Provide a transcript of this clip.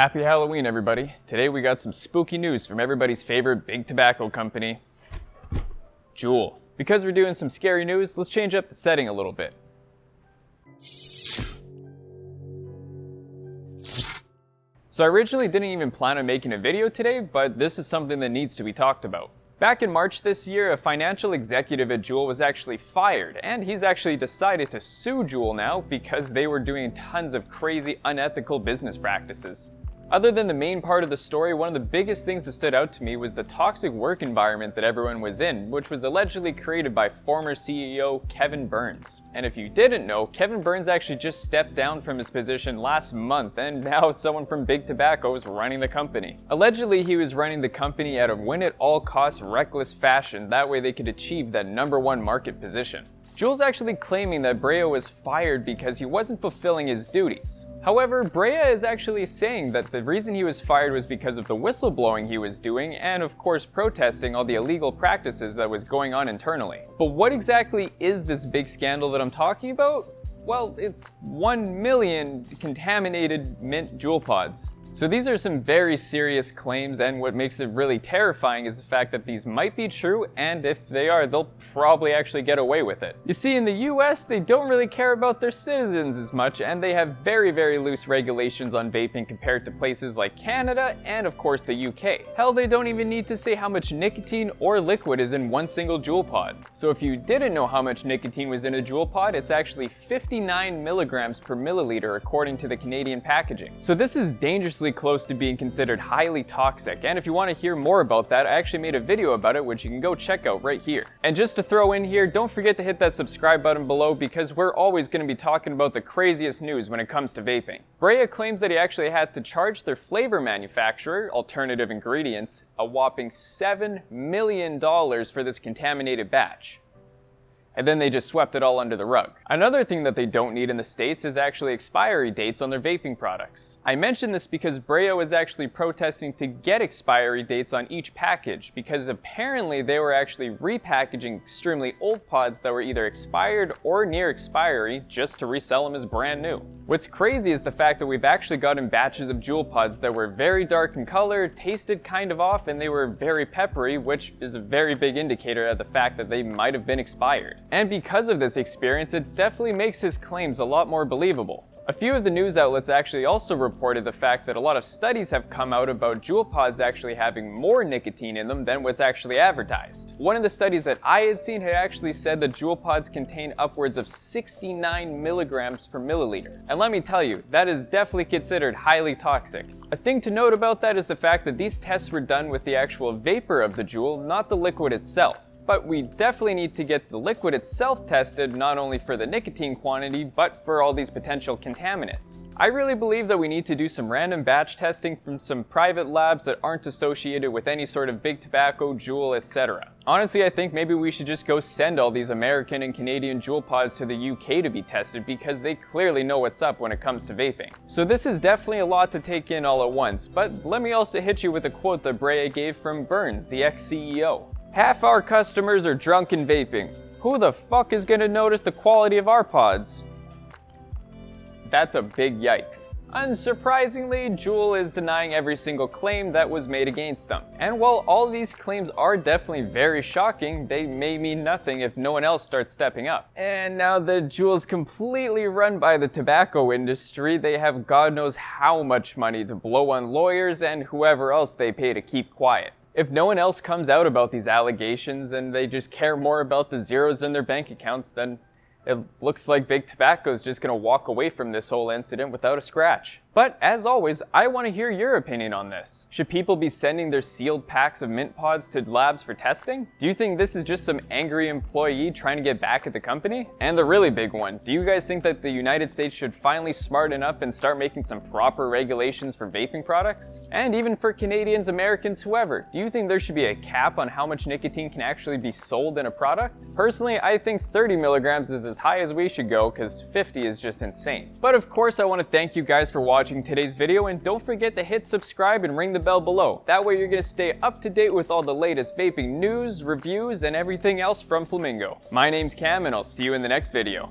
Happy Halloween, everybody. Today we got some spooky news from everybody's favorite big tobacco company, Juul. Because we're doing some scary news, let's change up the setting a little bit. So I originally didn't even plan on making a video today, but this is something that needs to be talked about. Back in March this year, a financial executive at Juul was actually fired, and he's actually decided to sue Juul now because they were doing tons of crazy, unethical business practices. Other than the main part of the story, one of the biggest things that stood out to me was the toxic work environment that everyone was in, which was allegedly created by former CEO Kevin Burns. And if you didn't know, Kevin Burns actually just stepped down from his position last month, and now someone from Big Tobacco is running the company. Allegedly, he was running the company at a win-at-all-costs reckless fashion, that way they could achieve that #1 market position. Juul's actually claiming that Brea was fired because he wasn't fulfilling his duties. However, Brea is actually saying that the reason he was fired was because of the whistleblowing he was doing and, of course, protesting all the illegal practices that was going on internally. But what exactly is this big scandal that I'm talking about? Well, it's 1 million contaminated mint Juul pods. So these are some very serious claims, and what makes it really terrifying is the fact that these might be true, and if they are, they'll probably actually get away with it. You see, in the US, they don't really care about their citizens as much, and they have very, very loose regulations on vaping compared to places like Canada and, of course, the UK. Hell, they don't even need to say how much nicotine or liquid is in one single Juul pod. So if you didn't know how much nicotine was in a Juul pod, it's actually 59 milligrams per milliliter according to the Canadian packaging. So this is dangerously close to being considered highly toxic, and if you want to hear more about that, I actually made a video about it which you can go check out right here. And just to throw in here, don't forget to hit that subscribe button below because we're always going to be talking about the craziest news when it comes to vaping. Brea claims that he actually had to charge their flavor manufacturer, Alternative Ingredients, a whopping $7 million for this contaminated batch. And then they just swept it all under the rug. Another thing that they don't need in the States is actually expiry dates on their vaping products. I mention this because Brea was actually protesting to get expiry dates on each package because apparently they were actually repackaging extremely old pods that were either expired or near expiry just to resell them as brand new. What's crazy is the fact that we've actually gotten batches of Juul pods that were very dark in color, tasted kind of off, and they were very peppery, which is a very big indicator of the fact that they might have been expired. And because of this experience, it definitely makes his claims a lot more believable. A few of the news outlets actually also reported the fact that a lot of studies have come out about Juul pods actually having more nicotine in them than what's actually advertised. One of the studies that I had seen had actually said that Juul pods contain upwards of 69 milligrams per milliliter. And let me tell you, that is definitely considered highly toxic. A thing to note about that is the fact that these tests were done with the actual vapor of the Juul, not the liquid itself. But we definitely need to get the liquid itself tested, not only for the nicotine quantity, but for all these potential contaminants. I really believe that we need to do some random batch testing from some private labs that aren't associated with any sort of big tobacco, Juul, etc. Honestly, I think maybe we should just go send all these American and Canadian Juul pods to the UK to be tested because they clearly know what's up when it comes to vaping. So this is definitely a lot to take in all at once, but let me also hit you with a quote that Brea gave from Burns, the ex-CEO. "Half our customers are drunk and vaping. Who the fuck is gonna notice the quality of our pods?" That's a big yikes. Unsurprisingly, Juul is denying every single claim that was made against them. And while all these claims are definitely very shocking, they may mean nothing if no one else starts stepping up. And now that Juul's completely run by the tobacco industry, they have God knows how much money to blow on lawyers and whoever else they pay to keep quiet. If no one else comes out about these allegations and they just care more about the zeros in their bank accounts, then it looks like Big Tobacco is just going to walk away from this whole incident without a scratch. But as always, I want to hear your opinion on this. Should people be sending their sealed packs of mint pods to labs for testing? Do you think this is just some angry employee trying to get back at the company? And the really big one, do you guys think that the United States should finally smarten up and start making some proper regulations for vaping products? And even for Canadians, Americans, whoever, do you think there should be a cap on how much nicotine can actually be sold in a product? Personally, I think 30 milligrams is as high as we should go because 50 is just insane. But of course, I want to thank you guys for watching today's video, and don't forget to hit subscribe and ring the bell below. That way you're going to stay up to date with all the latest vaping news, reviews, and everything else from Flamingo. My name's Cam, and I'll see you in the next video.